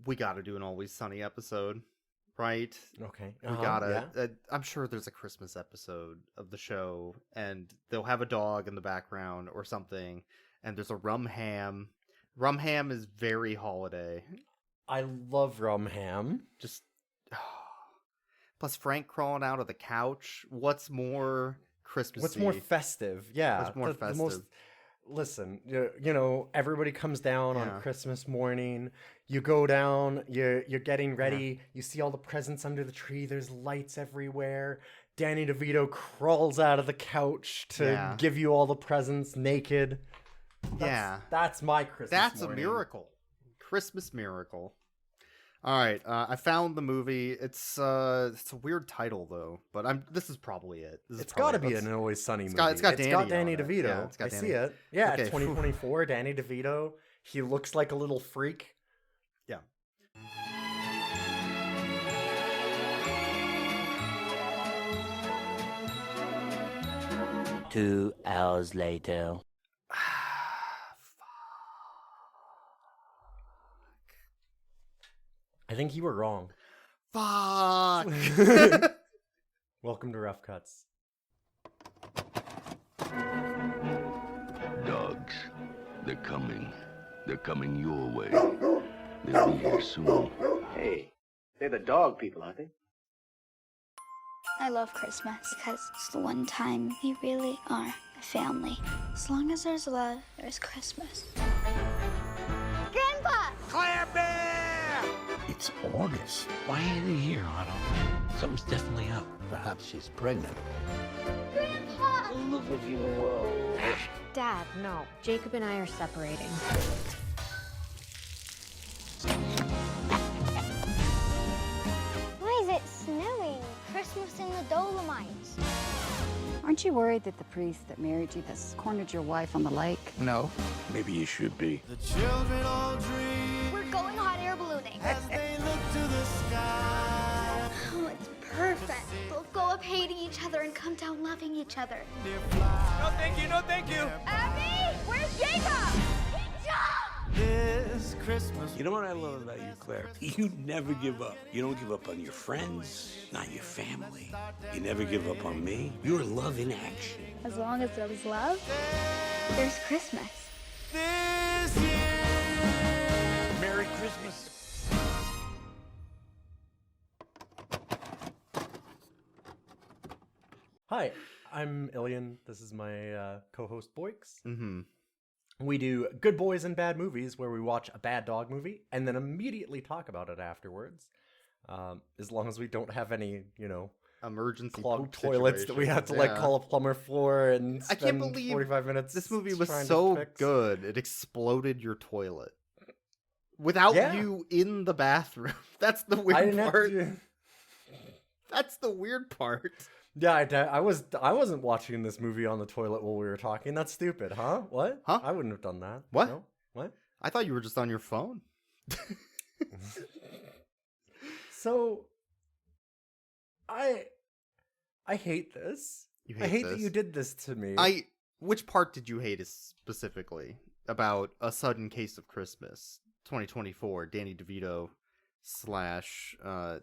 we got to do an Always Sunny episode, right? Okay. We gotta. I'm sure there's a Christmas episode of the show, and they'll have a dog in the background or something, and there's a rum ham. Rum ham is very holiday. I love rum ham. Just plus Frank crawling out of the couch. What's more Christmassy? What's more festive? Yeah. What's more festive? Listen, you know, everybody comes down on Christmas morning. You go down, you're getting ready. Yeah. You see all the presents under the tree. There's lights everywhere. Danny DeVito crawls out of the couch to give you all the presents naked. That's my Christmas That's morning. A miracle. Christmas miracle. All right, I found the movie. It's a weird title though, but this is probably it. It's got to be an Always Sunny movie. It's got Danny DeVito. Yeah, it's got I Danny. see it. Yeah, okay. 2024. Danny DeVito. He looks like a little freak. Yeah. 2 hours later. I think you were wrong. Fuck. Welcome to Rough Cuts. Dogs, they're coming. They're coming your way. They'll be here soon. Hey, they're the dog people, aren't they? I love Christmas because it's the one time we really are a family. As long as there's love, there's Christmas. Grandpa! Claire Bear! It's August. Why ain't he here, Otto? Something's definitely up. Perhaps she's pregnant. Grandpa! Look at you, whoa. Dad, no. Jacob and I are separating. Why is it snowing? Christmas in the Dolomites. Aren't you worried that the priest that married you has cornered your wife on the lake? No. Maybe you should be. The children all dream. We're going hot air ballooning. As they look to the sky. Oh, it's perfect. They'll go up hating each other and come down loving each other. No, thank you. No, thank you. Abby, where's Jacob? He jumped! This Christmas. You know what I love about you, Claire? You never give up. You don't give up on your friends, not your family. You never give up on me. You're love in action. As long as there's love, there's Christmas. This year. Merry Christmas. Hi, I'm Ilian. This is my co-host Boix. Mm-hmm. We do Good Boys and Bad Movies, where we watch a bad dog movie and then immediately talk about it afterwards. As long as we don't have any, emergency clogged poop toilets that we have to call a plumber for and spend I can't believe 45 minutes. This movie was so good it exploded your toilet without you in the bathroom. That's the weird part. That's the weird part. Yeah, I wasn't watching this movie on the toilet while we were talking. That's stupid, huh? What? Huh? I wouldn't have done that. What? No? What? I thought you were just on your phone. So, I hate this. I hate that you did this to me. Which part did you hate specifically about A Sudden Case of Christmas 2024? Danny DeVito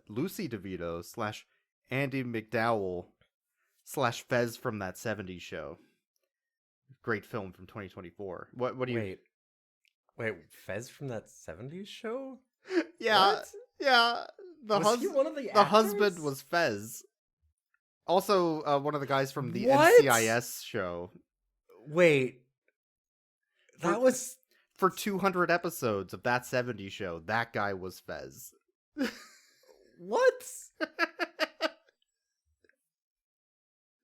/ Lucy DeVito / Andy McDowell / Fez from That 70s Show. Great film from 2024. What do you... Wait, Fez from That 70s Show? Yeah. What? Yeah. Was he one of the The actors? husband was Fez. Also, one of the guys from the What? NCIS show. Wait. That was... For 200 episodes of That 70s Show, that guy was Fez. What?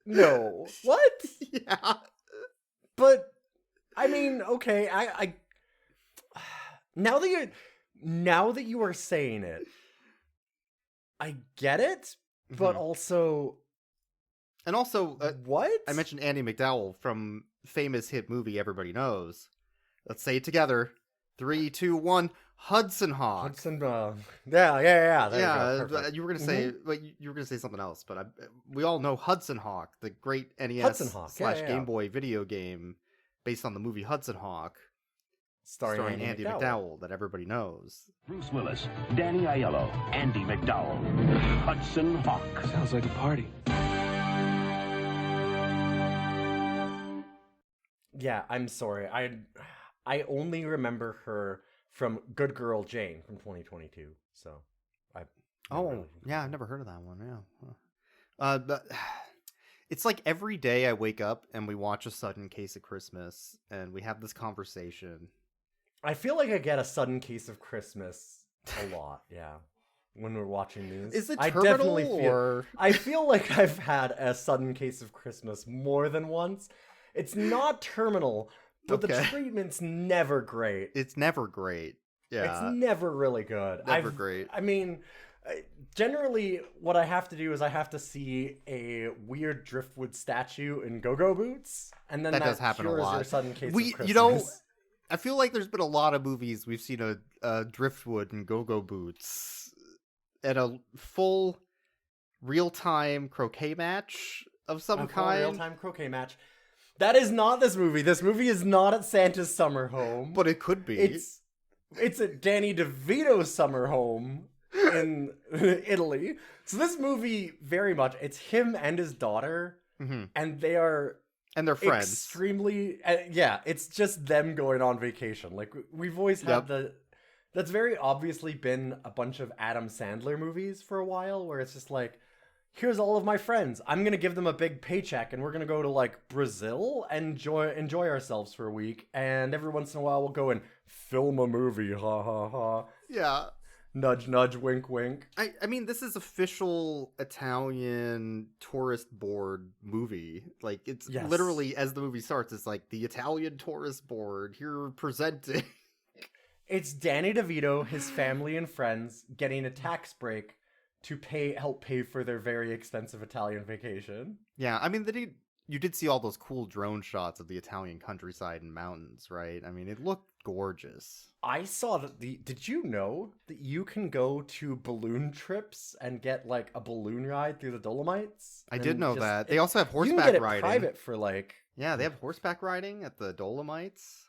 No. What? Yeah. But I mean, okay, I now that you are saying it, I get it, but also what? I mentioned Andy McDowell from famous hit movie Everybody Knows. Let's say it together. 3, 2, 1. Hudson Hawk. Yeah. There you were gonna say, you were gonna say something else, but we all know Hudson Hawk, the great NES / Game Boy video game based on the movie Hudson Hawk. starring Andy McDowell that everybody knows. Bruce Willis, Danny Aiello, Andy McDowell, Hudson Hawk. Sounds like a party. Yeah, I'm sorry. I only remember her from Good Girl Jane from 2022. So, I've never heard of that one. Yeah, but it's like every day I wake up and we watch A Sudden Case of Christmas and we have this conversation. I feel like I get A Sudden Case of Christmas a lot. Yeah, when we're watching these. Is it terminal or I feel like I've had A Sudden Case of Christmas more than once. It's not terminal, but the treatment's never great. It's never great. Yeah. It's never really good. Never great. I mean, generally, what I have to do is I have to see a weird driftwood statue in go-go boots, and then that does happen a lot. Your sudden case of Christmas. You know, I feel like there's been a lot of movies we've seen a driftwood and go-go boots at a full real-time croquet match of some kind. Real-time croquet match. That is not this movie. This movie is not at Santa's summer home. But it could be. It's at Danny DeVito's summer home in Italy. So this movie, very much, it's him and his daughter, and they are... And they're friends. Extremely... it's just them going on vacation. Like, we've always had that's very obviously been a bunch of Adam Sandler movies for a while, where it's just like, here's all of my friends. I'm going to give them a big paycheck, and we're going to go to, like, Brazil and enjoy ourselves for a week, and every once in a while we'll go and film a movie, ha ha ha. Yeah. Nudge, nudge, wink, wink. I mean, this is official Italian tourist board movie. Like, it's literally, as the movie starts, it's like, the Italian tourist board, here presenting. It's Danny DeVito, his family and friends, getting a tax break to help pay for their very expensive Italian vacation. Yeah, I mean, you did see all those cool drone shots of the Italian countryside and mountains, right? I mean, it looked gorgeous. I saw that did you know that you can go to balloon trips and get like a balloon ride through the Dolomites? I did know that. They also have horseback riding. You can get it private for like... Yeah, they have horseback riding at the Dolomites.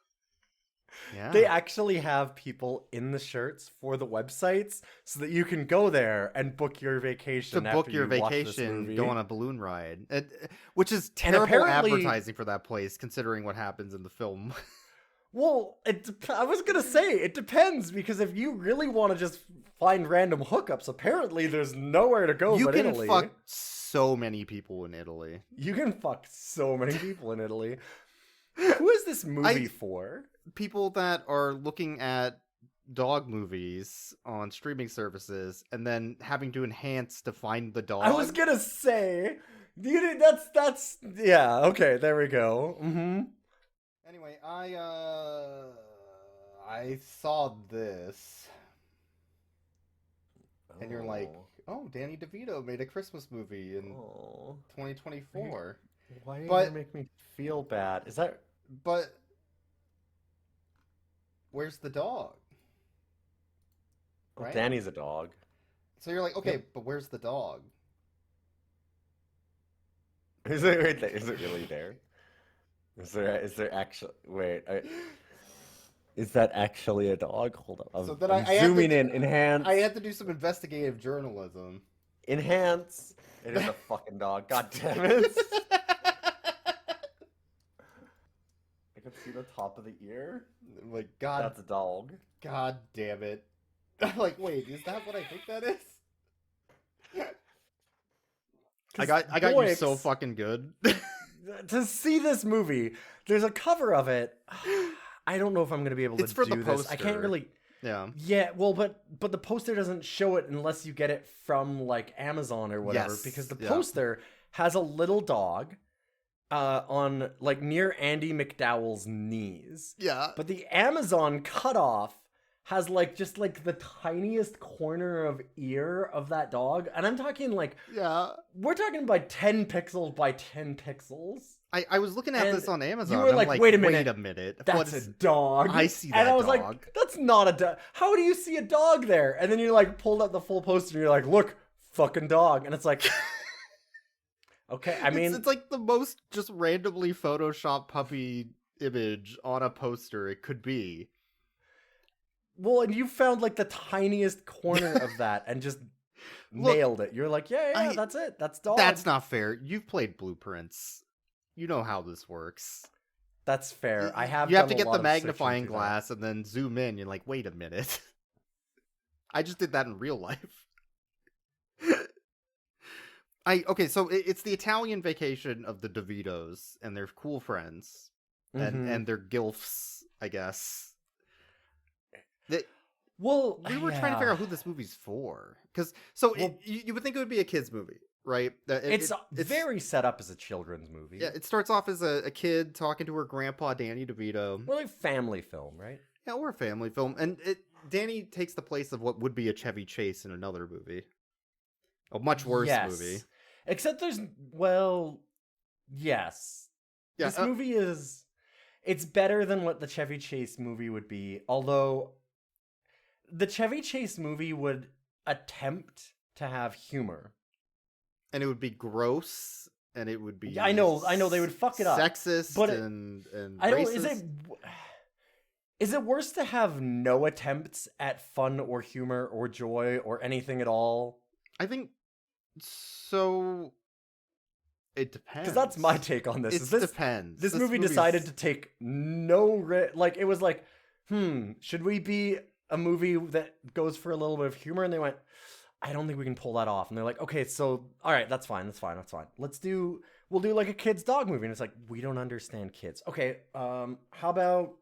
Yeah. They actually have people in the shirts for the websites so that you can go there and book your vacation. Book your vacation, go on a balloon ride. Which is terrible advertising for that place, considering what happens in the film. Well, I was going to say, it depends, because if you really want to just find random hookups, apparently there's nowhere to go but Italy. You can fuck so many people in Italy. You can fuck so many people in Italy. Who is this movie for? People that are looking at dog movies on streaming services and then having to enhance to find the dog. I was gonna say, that's yeah. Okay, there we go. Mm-hmm. Anyway, I saw this, and you're like, oh, Danny DeVito made a Christmas movie in 2024. Why do you make me feel bad? Is that? But where's the dog? Right? Well, Danny's a dog. So you're like, okay, but where's the dog? Is it right there? Is it really there? Is there actually? Wait, is that actually a dog? Hold on. So then I zooming in. Enhance. I had to do some investigative journalism. Enhance. It is a fucking dog. God damn it. I can see the top of the ear. Like, God. That's a dog. God damn it. I'm like, wait, is that what I think that is? I got you so fucking good. To see this movie, there's a cover of it. I don't know if I'm going to be able to do this. I can't really... Yeah. Yeah, well, but the poster doesn't show it unless you get it from, like, Amazon or whatever. Yes. Because the poster has a little dog on, like, near Andy McDowell's knees. Yeah. But the Amazon cutoff has, like, just, like, the tiniest corner of ear of that dog. And I'm talking, like... Yeah. We're talking by 10 pixels by 10 pixels. I was looking at this on Amazon. You were like, wait a minute. That's a dog. I see that dog. And I was like, that's not a dog. How do you see a dog there? And then you like pulled up the full poster and you're like, look, fucking dog. And it's like, okay, I mean. It's like the most just randomly photoshopped puppy image on a poster it could be. Well, and you found like the tiniest corner of that and just nailed it. You're like, yeah, that's it. That's dog. That's not fair. You've played Blueprints. You know how this works. That's fair. I have. You have to get the magnifying glass and then zoom in. You're like, wait a minute. I just did that in real life. Okay, so it's the Italian vacation of the DeVitos and their cool friends and their gilfs, I guess. We were trying to figure out who this movie's for, because you would think it would be a kids movie, right? It's very set up as a children's movie. Yeah, it starts off as a kid talking to her grandpa, Danny DeVito. Well, like family film, right? Yeah, we're a family film, and Danny takes the place of what would be a Chevy Chase in another movie, a much worse movie. Except this movie it's better than what the Chevy Chase movie would be, although the Chevy Chase movie would attempt to have humor. And it would be gross, and it would be... I know, they would fuck it up. Sexist but and I don't, racist. Is it worse to have no attempts at fun or humor or joy or anything at all? I think... So, it depends. Because that's my take on this. It depends. This movie decided to take no like, it was like, should we be a movie that goes for a little bit of humor? And they went, I don't think we can pull that off. And they're like, okay, so, all right, that's fine. We'll do like a kid's dog movie. And it's like, we don't understand kids. Okay, how about,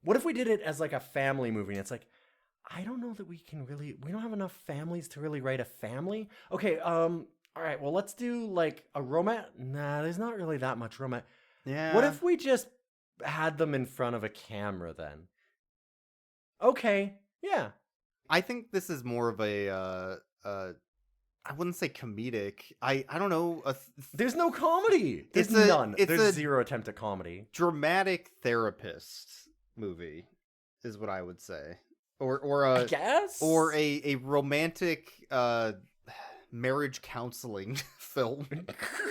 what if we did it as like a family movie? And it's like, I don't know that we don't have enough families to really write a family. Okay, all right, well, let's do like a romance. Nah, there's not really that much romance. Yeah. What if we just had them in front of a camera then? Okay, yeah. I think this is more of a, I wouldn't say comedic. I don't know. There's no comedy. There's none. There's zero attempt at comedy. Dramatic therapist movie is what I would say. Or I guess? Or a romantic marriage counseling film.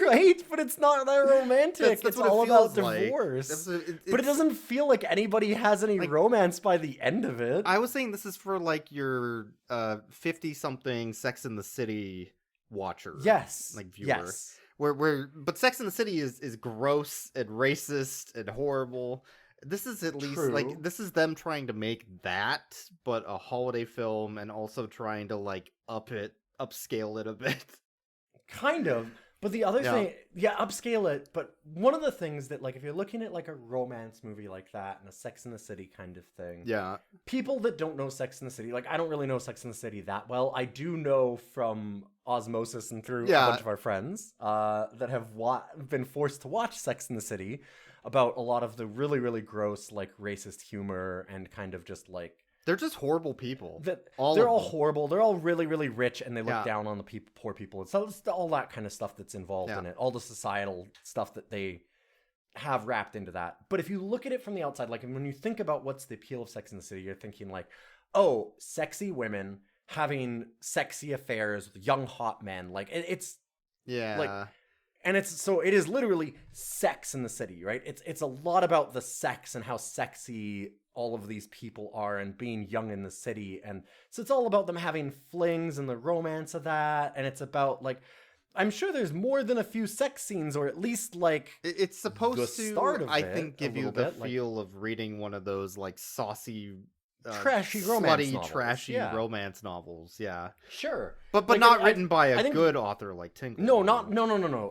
Right? But it's not that romantic. That's it's all about like. divorce. But it doesn't feel like anybody has any romance by the end of it. I was saying this is for like your 50-something Sex in the City watcher. Yes. Like viewer. Yes. But Sex in the City is gross and racist and horrible. This is at least like this is them trying to make that, but a holiday film, and also trying to like upscale it a bit. Kind of. But the other thing, upscale it. But one of the things that, like, if you're looking at like a romance movie like that and a Sex in the City kind of thing, people that don't know Sex in the City, like I don't really know Sex in the City that well. I do know from osmosis and through a bunch of our friends that have been forced to watch Sex in the City, about a lot of the really, really gross, like, racist humor and kind of just, like... They're just horrible people. They're all horrible. They're all really, really rich, and they look down on the poor people. It's all that kind of stuff that's involved in it. All the societal stuff that they have wrapped into that. But if you look at it from the outside, like, when you think about what's the appeal of Sex in the City, you're thinking, like, oh, sexy women having sexy affairs with young, hot men. Like, it's... Yeah. Like... And it is literally Sex in the City, right? It's a lot about the sex and how sexy all of these people are and being young in the city. And so it's all about them having flings and the romance of that. And it's about, like, I'm sure there's more than a few sex scenes, or at least, like, it's supposed to, I think, give you the bit, feel of reading one of those, like, saucy... trashy romance novels. Trashy romance novels, Sure. But like, not written by a good author like Tinkle. No.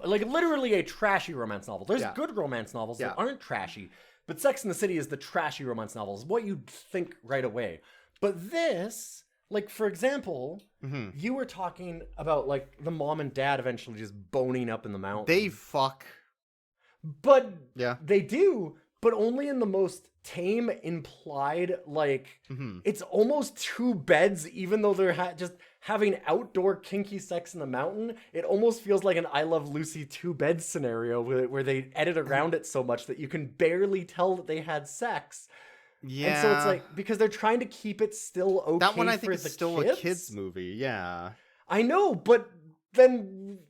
Like, literally a trashy romance novel. There's good romance novels that aren't trashy, but Sex in the City is the trashy romance novels, what you'd think right away. But this, like, for example, you were talking about, like, the mom and dad eventually just boning up in the mountain. They fuck. But they do, but only in the most tame, implied, like, it's almost two beds, even though they're just having outdoor kinky sex in the mountain. It almost feels like an I Love Lucy 2-bed scenario where they edit around it so much that you can barely tell that they had sex. Yeah. And so it's like, because they're trying to keep it still okay. That one I think for is the still kids. a kid's movie, yeah. I know, but then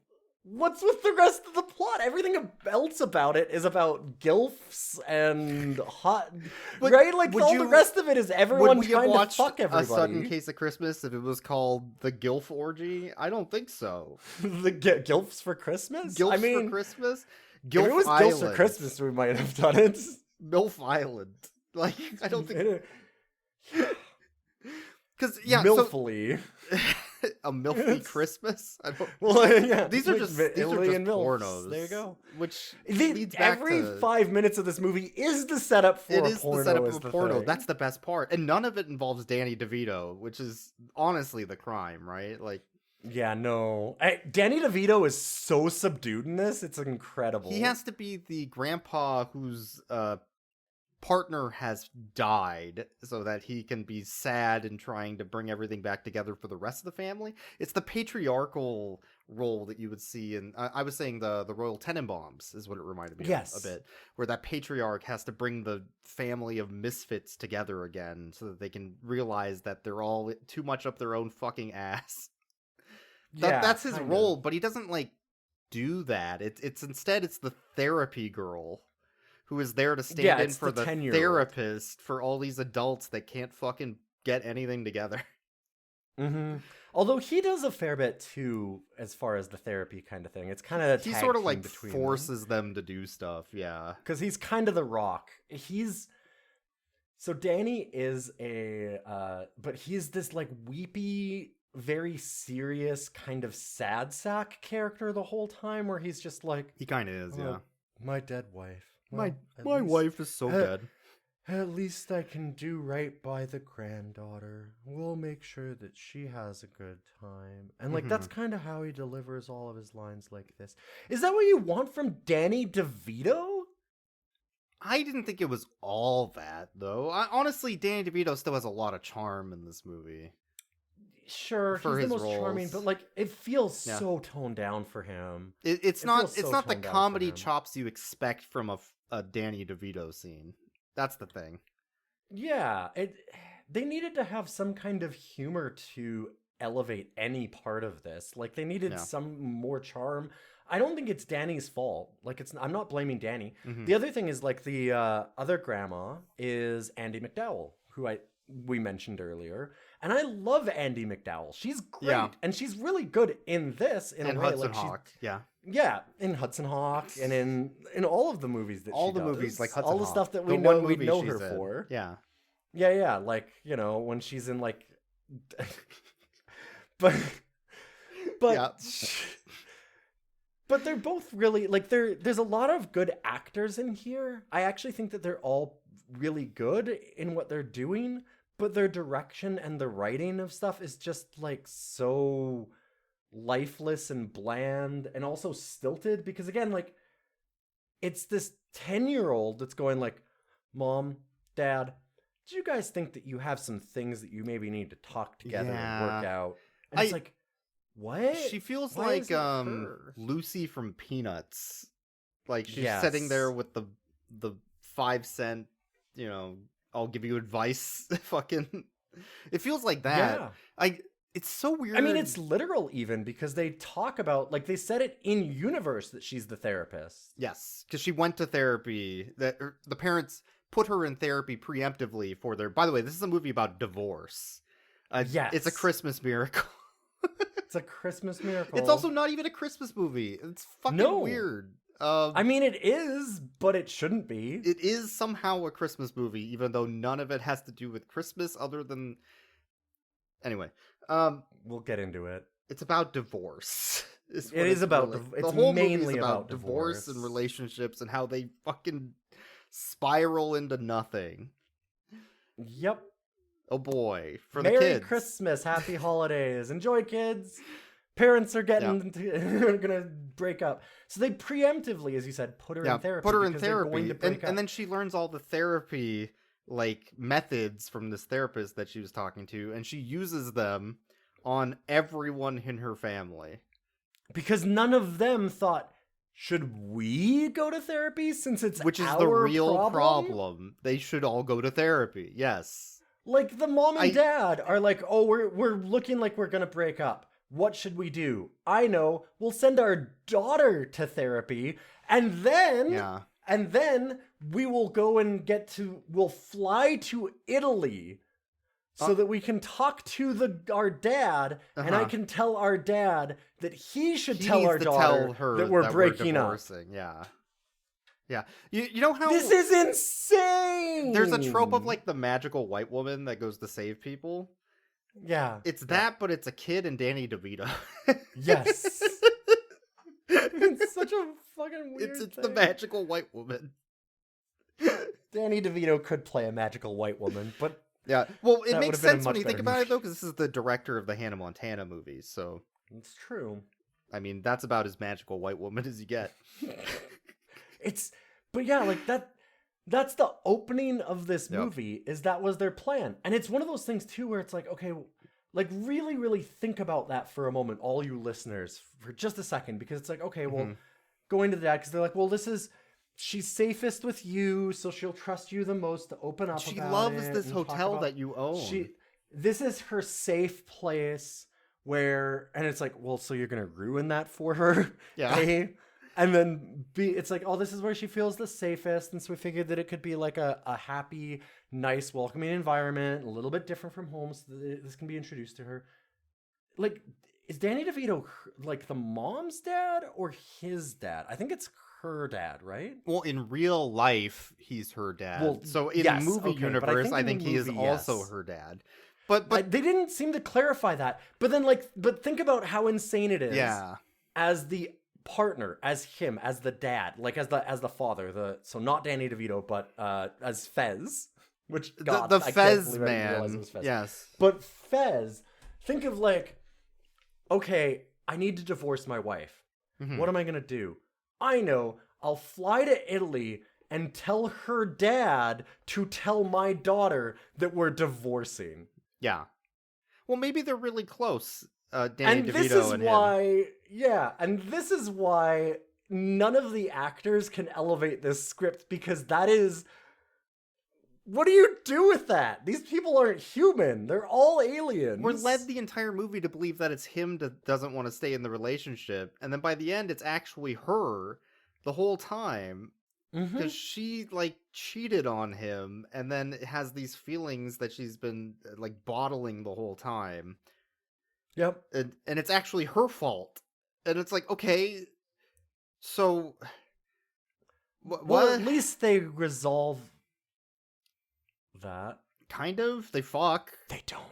what's with the rest of the plot? Everything else about it is about gilfs and hot, but right? Like the rest of it is everyone trying to fuck everybody. A Sudden Case of Christmas if it was called the Gilf Orgy? I don't think so. The Gilfs for Christmas? Gilfs for Christmas? Gilf if it was Island. Gilfs for Christmas, we might have done it. MILF Island. Like, I don't think... Because, yeah, Milfily. A milfy Christmas? I don't... Well, yeah. These are just pornos. MILFs. There you go. Which leads back every 5 minutes of this movie is the setup for a porno. It is the setup of a porno. That's the best part. And none of it involves Danny DeVito, which is honestly the crime, right? Like... Yeah, no. Danny DeVito is so subdued in this. It's incredible. He has to be the grandpa whose partner has died so that he can be sad and trying to bring everything back together for the rest of the family. It's the patriarchal role that you would see in, I was saying the Royal Tenenbaums is what it reminded me of a bit, where that patriarch has to bring the family of misfits together again so that they can realize that they're all too much up their own fucking ass. That's his role, but he doesn't like do that. It's instead it's the therapy girl who is there to stand in for the therapist for all these adults that can't fucking get anything together. Mm-hmm. Although he does a fair bit too, as far as the therapy kind of thing. It's kind of he sort of like forces them to do stuff, yeah. Because he's kind of the Rock. So Danny is but he's this like weepy, very serious kind of sad sack character the whole time, where he's just like he kind of is, yeah. My dead wife. Well, my wife is so dead. At least I can do right by the granddaughter. We'll make sure that she has a good time. And like that's kind of how he delivers all of his lines like this. Is that what you want from Danny DeVito? I didn't think it was all that though. Honestly, Danny DeVito still has a lot of charm in this movie. Sure, he's the most charming, but like it feels so toned down for him. It's not the comedy chops you expect from a Danny DeVito scene. That's the thing. Yeah, they needed to have some kind of humor to elevate any part of this. Like they needed some more charm. I don't think it's Danny's fault. Like I'm not blaming Danny. Mm-hmm. The other thing is like the other grandma is Andie MacDowell, who we mentioned earlier. And I love Andie MacDowell. She's great. And she's really good in this in a way. Hudson Hawk. Yeah, in Hudson Hawk and in all of the movies that all she the does. Movies like Hudson all the Hawk. stuff that we know her for. Yeah. Yeah, like, you know, when she's in like but but they're both really like there's a lot of good actors in here. I actually think that they're all really good in what they're doing, but their direction and the writing of stuff is just like so lifeless and bland and also stilted, because again, like it's this 10-year-old that's going like, Mom, Dad, do you guys think that you have some things that you maybe need to talk together and work out? And it's like, what? She feels like Lucy from Peanuts. Like she's sitting there with the 5-cent, you know, I'll give you advice. Fucking, it feels like that. Yeah. It's so weird. I mean, it's literal even, because they talk about, like, they said it in universe that she's the therapist. Yes, because she went to therapy. That the parents put her in therapy preemptively for their. By the way, this is a movie about divorce. Yes, it's a Christmas miracle. It's a Christmas miracle. It's also not even a Christmas movie. It's fucking weird. I mean, it is, but it shouldn't be. It is somehow a Christmas movie, even though none of it has to do with Christmas other than... Anyway. We'll get into it. It's about divorce. It's mainly about divorce and relationships and how they fucking spiral into nothing. Yep. Oh boy. For Merry the kids. Merry Christmas. Happy holidays. Enjoy, kids. Parents are gonna break up. So they preemptively, as you said, put her in therapy. Put her in therapy. And then she learns all the therapy like methods from this therapist that she was talking to, and she uses them on everyone in her family. Because none of them thought, should we go to therapy since it's Which is the real problem. They should all go to therapy. Yes. Like the mom and dad are like, oh, we're looking like we're gonna break up. What should we do? I know. We'll send our daughter to therapy, and then we will go and we'll fly to Italy so that we can talk to our dad, and I can tell our dad that he should tell our daughter that we're breaking up. Yeah. Yeah. You know how... This is insane! There's a trope of, like, the magical white woman that goes to save people. Yeah. It's that, but it's a kid and Danny DeVito. Yes. It's such a fucking weird It's thing. the magical white woman. Danny DeVito could play a magical white woman, but... Yeah, well, it that makes would've been a sense when much you think better about it, movie. though, because this is the director of the Hannah Montana movies, so... It's true. I mean, that's about as magical white woman as you get. But yeah, like, that's the opening of this movie, is that was their plan. And it's one of those things, too, where it's like, okay, like, really, really think about that for a moment, all you listeners, for just a second, because it's like, okay, well, going to the dad, because they're like, well, she's safest with you, so she'll trust you the most to open up She about loves it this and hotel talk about... that you own. This is her safe place where... And it's like, well, so you're going to ruin that for her? Yeah. A? And then B, it's like, oh, this is where she feels the safest. And so we figured that it could be like a happy, nice, welcoming environment, a little bit different from home, so that this can be introduced to her. Like, is Danny DeVito like the mom's dad or his dad? I think it's her dad, right? Well, in real life, he's her dad. Well, so in yes, movie okay, universe, I think he is also her dad. But they didn't seem to clarify that. But then, but think about how insane it is. Yeah. As the partner, as him, as the dad, like as the father. So not Danny DeVito, but as Fez, which God, the I Fez can't believe I didn't man. realize it was Fez. Yes. But Fez, think of like, okay, I need to divorce my wife. What am I gonna do? I know. I'll fly to Italy and tell her dad to tell my daughter that we're divorcing. Yeah. Well, maybe they're really close, Danny and DeVito this is and why, him. Yeah, and this is why none of the actors can elevate this script, because that is... What do you do with that? These people aren't human. They're all aliens. We're led the entire movie to believe that it's him that doesn't want to stay in the relationship, and then by the end, it's actually her the whole time, because she, like, cheated on him, and then has these feelings that she's been, like, bottling the whole time. Yep. And it's actually her fault. And it's like, okay, so... Well, at least they resolve that. Kind of. They fuck. They don't.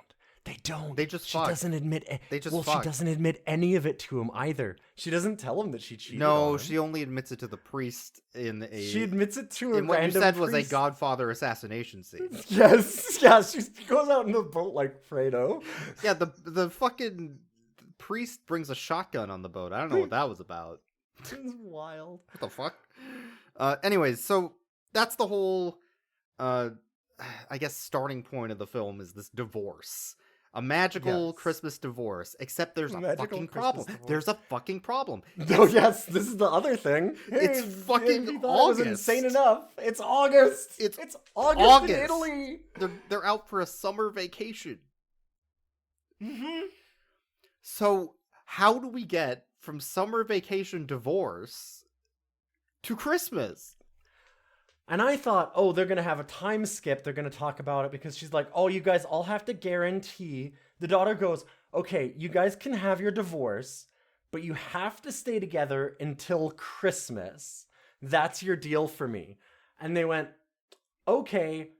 They don't. They just she fuck. Doesn't admit. They just well, fuck. she doesn't admit any of it to him either. She doesn't tell him that she cheated. No, on him. she only admits it to the priest in a. She admits it to a in what you random said priest. was a Godfather assassination scene. Yes, yeah. She goes out in the boat like Fredo. Yeah, the fucking priest brings a shotgun on the boat. I don't know what that was about. It's wild. What the fuck? Anyways, so that's the whole, I guess, starting point of the film is this divorce. A magical Christmas divorce, except there's a fucking problem. There's a fucking problem. Oh, yes, this is the other thing. It's fucking August. It was insane enough. It's August. It's August in Italy. They're out for a summer vacation. So how do we get from summer vacation divorce to Christmas? And I thought, oh, they're going to have a time skip. They're going to talk about it because she's like, oh, you guys all have to guarantee. The daughter goes, okay, you guys can have your divorce, but you have to stay together until Christmas. That's your deal for me. And they went, okay.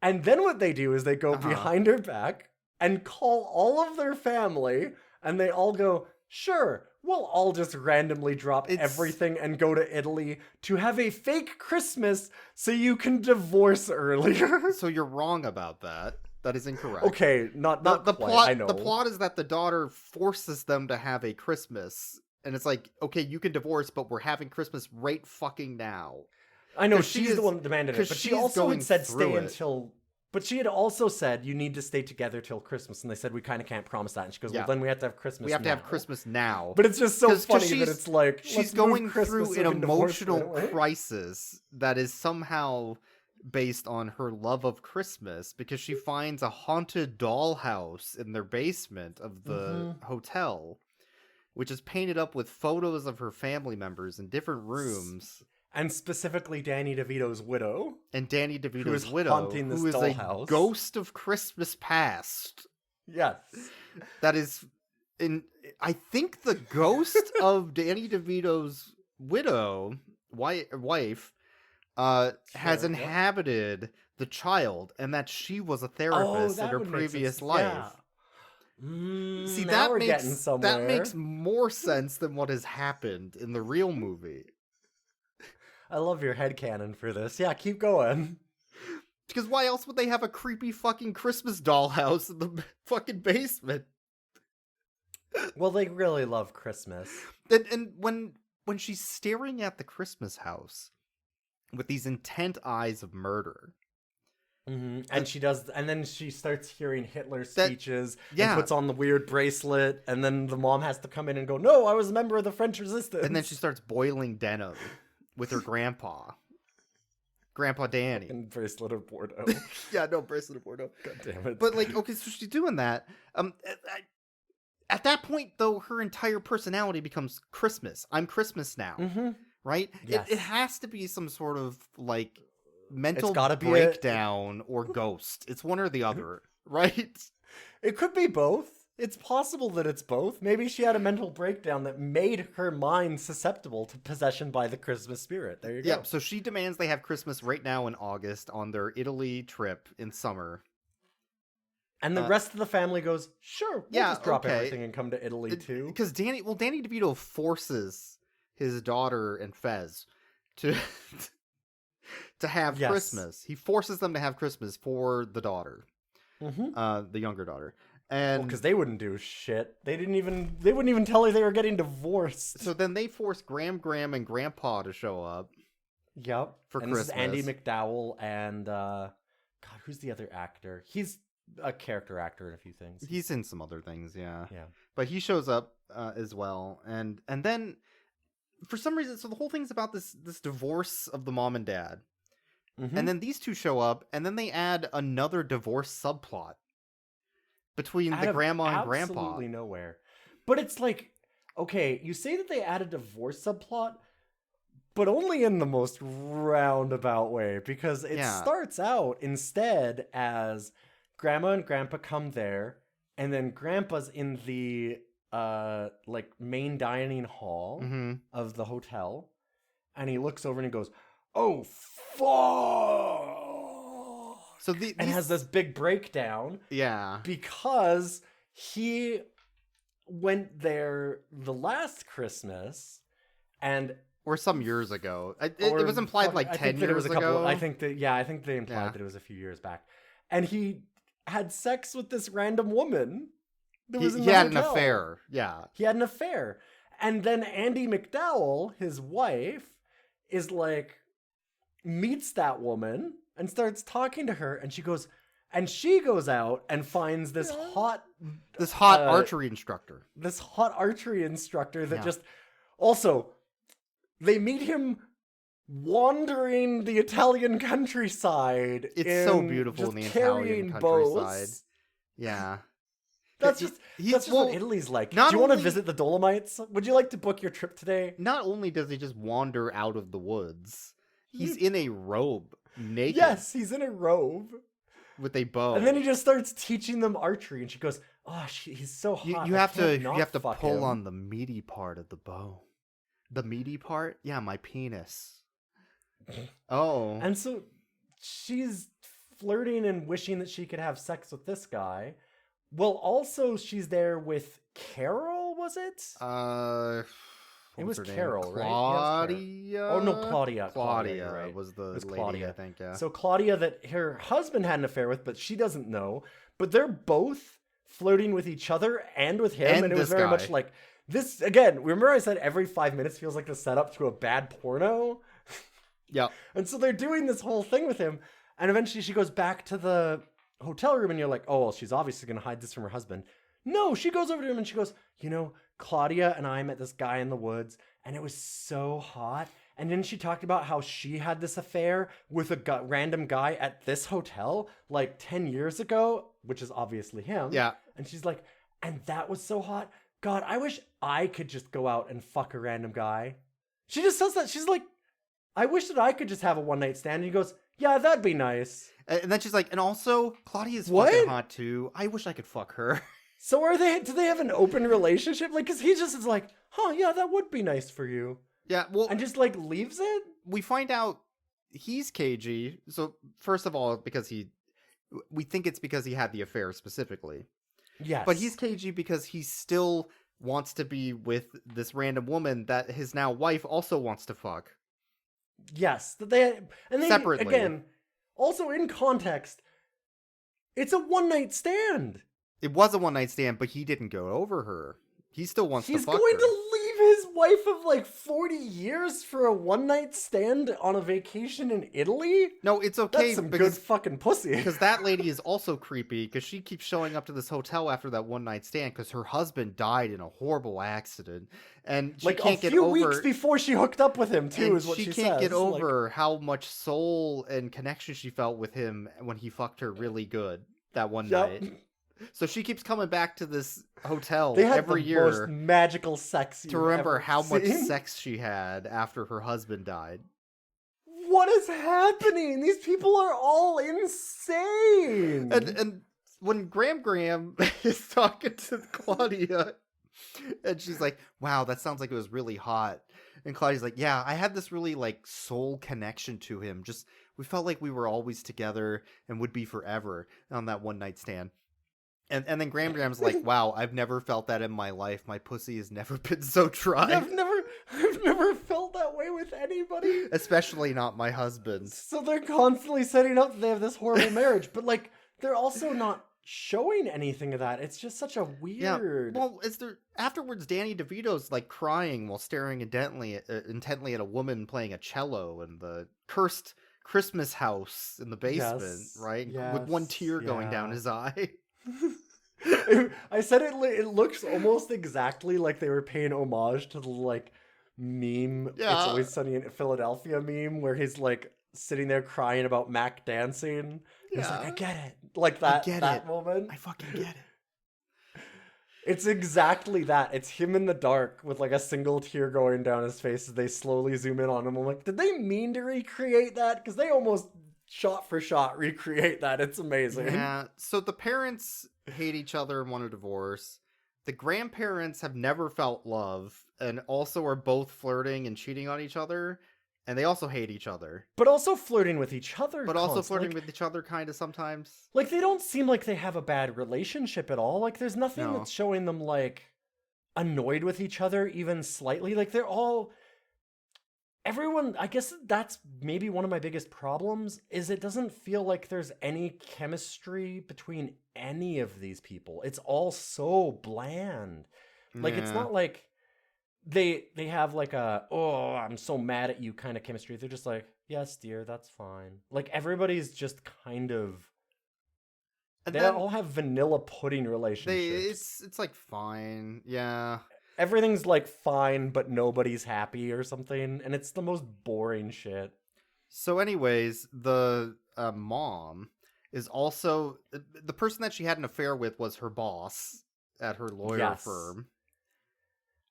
And then what they do is they go behind her back and call all of their family, and they all go, sure, we'll all just randomly drop everything and go to Italy to have a fake Christmas so you can divorce earlier. So you're wrong about that. That is incorrect. Okay, not the quite, plot. I know. The plot is that the daughter forces them to have a Christmas, and it's like, okay, you can divorce, but we're having Christmas right fucking now. I know she's the one demanding it, but she also had said stay until. But she had also said, you need to stay together till Christmas. And they said, we kind of can't promise that. And she goes, well, then we have to have Christmas now. We have to have Christmas now. But it's just so funny that it's like, she's going through an emotional crisis that is somehow based on her love of Christmas because she finds a haunted dollhouse in their basement of the hotel, which is painted up with photos of her family members in different rooms. And specifically Danny DeVito's widow. And Danny DeVito's who is widow, haunting this who is dollhouse. a ghost of Christmas past. Yes. That is, I think the ghost of Danny DeVito's wife has inhabited the child, and that she was a therapist in her previous life. Yeah. See, that makes more sense than what has happened in the real movie. I love your headcanon for this. Yeah, keep going. Because why else would they have a creepy fucking Christmas dollhouse in the fucking basement? Well, they really love Christmas. And when she's staring at the Christmas house with these intent eyes of murder. Mm-hmm. And then she starts hearing Hitler's speeches and puts on the weird bracelet, and then the mom has to come in and go, "No, I was a member of the French Resistance." And then she starts boiling denim with her Grandpa Danny. And bracelet of Bordeaux. Yeah, no, bracelet of Bordeaux. God damn it. But okay, so she's doing that. At that point, though, her entire personality becomes Christmas. I'm Christmas now, right? Yes. It has to be some sort of mental breakdown or ghost. It's one or the other, right? It could be both. It's possible that it's both. Maybe she had a mental breakdown that made her mind susceptible to possession by the Christmas spirit. There you go. Yeah, so she demands they have Christmas right now in August on their Italy trip in summer. And the rest of the family goes, sure, we'll just drop everything and come to Italy too. Because Danny DeVito forces his daughter and Fez to have Christmas. He forces them to have Christmas for the daughter, the younger daughter. And because they wouldn't do shit. They wouldn't even tell her they were getting divorced. So then they force Gram and Grandpa to show up. Yep. For and Christmas. This is Andy McDowell and God, who's the other actor? He's a character actor in a few things. He's in some other things, yeah. Yeah. But he shows up as well, and then for some reason, so the whole thing's about this divorce of the mom and dad, and then these two show up, and then they add another divorce subplot between the grandma and grandpa. Absolutely nowhere. But it's like, okay, you say that they add a divorce subplot, but only in the most roundabout way, because it starts out instead as grandma and grandpa come there, and then grandpa's in the main dining hall of the hotel, and he looks over and he goes, "Oh fuck!" So and has this big breakdown. Yeah. Because he went there the last Christmas, or some years ago. It was implied 10 years ago. I think they implied that it was a few years back, and he had sex with this random woman. He had an affair. Yeah. He had an affair. And then Andy McDowell, his wife, meets that woman and starts talking to her, and she goes out and finds this hot archery instructor. This hot archery instructor that just also they meet him wandering the Italian countryside. It's so beautiful in the Italian countryside. Yeah. That's just what Italy's like. Do you want to visit the Dolomites? Would you like to book your trip today? Not only does he just wander out of the woods, he's in a robe, naked. Yes, he's in a robe. With a bow. And then he just starts teaching them archery, and she goes, "Oh, he's so hot. You have to pull on the meaty part of the bow." The meaty part? Yeah, my penis. Oh. And so she's flirting and wishing that she could have sex with this guy. Well, also she's there with Carol, was it? It was Carol, right? Claudia? Oh, no, Claudia. Claudia right. was the lady, Claudia. I think, yeah. So Claudia that her husband had an affair with, but she doesn't know. But they're both flirting with each other and with him. And it was very much like this. Again, remember I said every 5 minutes feels like the setup to a bad porno? Yeah. And so they're doing this whole thing with him. And eventually she goes back to the hotel room, and you're like, oh, well, she's obviously going to hide this from her husband. No, she goes over to him and she goes, Claudia and I met this guy in the woods, and it was so hot, And then she talked about how she had this affair with a random guy at this hotel like 10 years ago, which is obviously him. Yeah. And she's like, and that was so hot. God, I wish I could just go out and fuck a random guy. She just says that. She's like, I wish that I could just have a one-night stand. And he goes, yeah, that'd be nice. And then she's like, and also, Claudia's fucking hot too. I wish I could fuck her. So do they have an open relationship? Like, because he just is like, huh, yeah, that would be nice for you. Yeah, well... And just, like, leaves it? We find out he's cagey. So, first of all, we think it's because he had the affair specifically. Yes. But he's cagey because he still wants to be with this random woman that his now wife also wants to fuck. Yes. Separately. Again, also in context, it's a one-night stand. It was a one-night stand, but he didn't go over her. He still wants to fuck her. He's going to leave his wife of like 40 years for a one-night stand on a vacation in Italy? No, it's okay. That's some good fucking pussy. Because that lady is also creepy, because she keeps showing up to this hotel after that one-night stand because her husband died in a horrible accident. And she like can't a get few over... weeks before she hooked up with him, too, is what she says. She can't get over how much soul and connection she felt with him when he fucked her really good that one night. So she keeps coming back to this hotel every year. Most magical sex to remember how much sex she had after her husband died. What is happening? These people are all insane. And when Graham is talking to Claudia, and she's like, "Wow, that sounds like it was really hot." And Claudia's like, "Yeah, I had this really like soul connection to him. Just we felt like we were always together and would be forever on that one night stand." And then Graham's like, wow, I've never felt that in my life. My pussy has never been so dry. I've never felt that way with anybody. Especially not my husband. So they're constantly setting up that they have this horrible marriage, but like they're also not showing anything of that. It's just such a weird... Yeah. Well, afterwards, Danny DeVito's like crying while staring intently at a woman playing a cello in the cursed Christmas house in the basement, right? Yes, with one tear going down his eye. I said it looks almost exactly like they were paying homage to the like meme It's Always Sunny in Philadelphia meme where he's like sitting there crying about Mac dancing. He's like, I get it. Like that moment. I fucking get it. It's exactly that. It's him in the dark with like a single tear going down his face as they slowly zoom in on him. I'm like, did they mean to recreate that? Because they almost shot for shot recreate that. It's amazing. Yeah. So the parents hate each other and want a divorce. The grandparents have never felt love and also are both flirting and cheating on each other. And they also hate each other. But also flirting with each other. But also flirting with each other kind of sometimes. Like they don't seem like they have a bad relationship at all. Like there's nothing that's showing them like annoyed with each other even slightly. Like they're all... Everyone, I guess that's maybe one of my biggest problems, is it doesn't feel like there's any chemistry between any of these people. It's all so bland. Like, it's not like they have like a, oh, I'm so mad at you kind of chemistry. They're just like, yes, dear, that's fine. Like, everybody's just kind of... They all have vanilla pudding relationships. It's like fine, yeah. Everything's like fine, but nobody's happy or something, and it's the most boring shit. So anyways, the mom is also... The person that she had an affair with was her boss at her lawyer firm.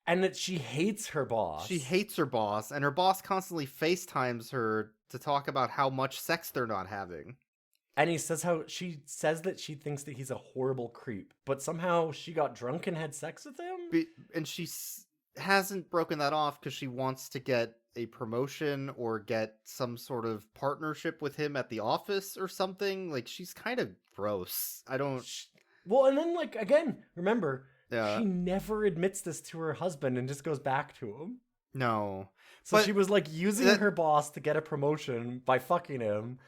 And that she hates her boss. She hates her boss, and her boss constantly FaceTimes her to talk about how much sex they're not having. And she says that she thinks that he's a horrible creep, but somehow she got drunk and had sex with him? And she hasn't broken that off because she wants to get a promotion or get some sort of partnership with him at the office or something. Like, she's kind of gross. Well, and then, like, again, remember, she never admits this to her husband and just goes back to him. No. So she was, like, using her boss to get a promotion by fucking him,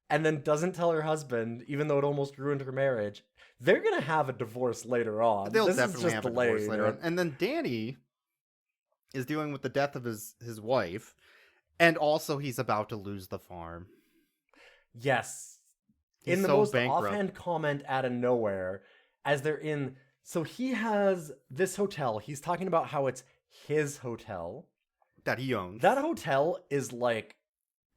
and then doesn't tell her husband, even though it almost ruined her marriage. They're going to have a divorce later on. They'll definitely have a divorce later on. And then Danny is dealing with the death of his wife, and also he's about to lose the farm. Yes. In the most offhand comment out of nowhere, as they're in... So he has this hotel. He's talking about how it's his hotel. that he owns. That hotel is like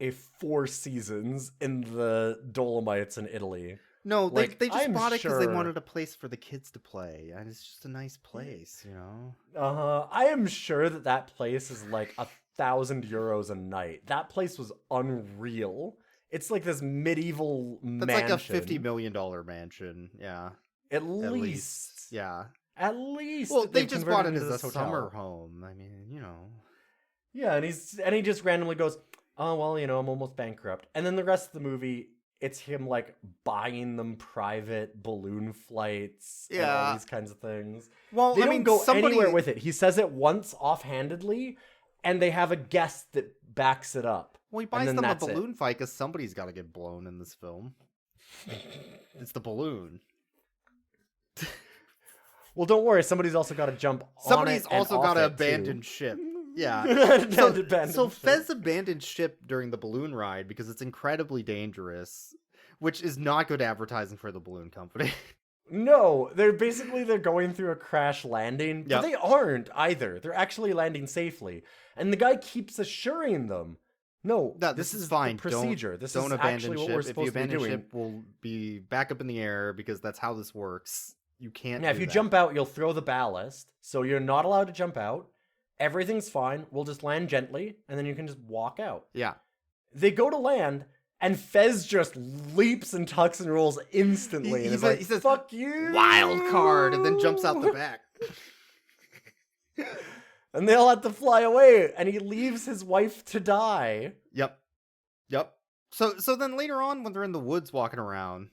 a Four Seasons in the Dolomites in Italy. No, like, they just I'm bought it because they sure- wanted a place for the kids to play, and it's just a nice place, you know. I am sure that place is like €1,000 a night. That place was unreal. It's like this medieval That's mansion. like a $50 million mansion. Yeah, At least. Yeah. At least. Well, they they've just bought it converted as into a this hotel. summer home. I mean, you know. Yeah, and he just randomly goes, "Oh well, you know, I'm almost bankrupt." And then the rest of the movie, it's him like buying them private balloon flights, and all these kinds of things. Well, they I don't mean, go somebody anywhere with it. He says it once offhandedly, and they have a guest that backs it up. Well, he And buys then them a that's it. balloon fight because somebody's got to get blown in this film. It's the balloon. Well, don't worry. Somebody's also got to jump on it. Somebody's and also off got to it, too. abandon ship. Yeah. Abandon so ship. Fez abandoned ship during the balloon ride because it's incredibly dangerous, which is not good advertising for the balloon company. No, they're going through a crash landing, but Yep. they aren't either. They're actually landing safely. And the guy keeps assuring them, no, this is fine. the procedure. This don't is abandon actually what ship. we're If you supposed to be abandon doing. ship, we'll be back up in the air because that's how this works. You can't. Yeah, if do you that. jump out, you'll throw the ballast. So you're not allowed to jump out. Everything's fine. We'll just land gently, and then you can just walk out. Yeah. They go to land, and Fez just leaps and tucks and rolls instantly. And he says, fuck you! Wild card, and then jumps out the back. And they all have to fly away, and he leaves his wife to die. Yep. So then later on, when they're in the woods walking around,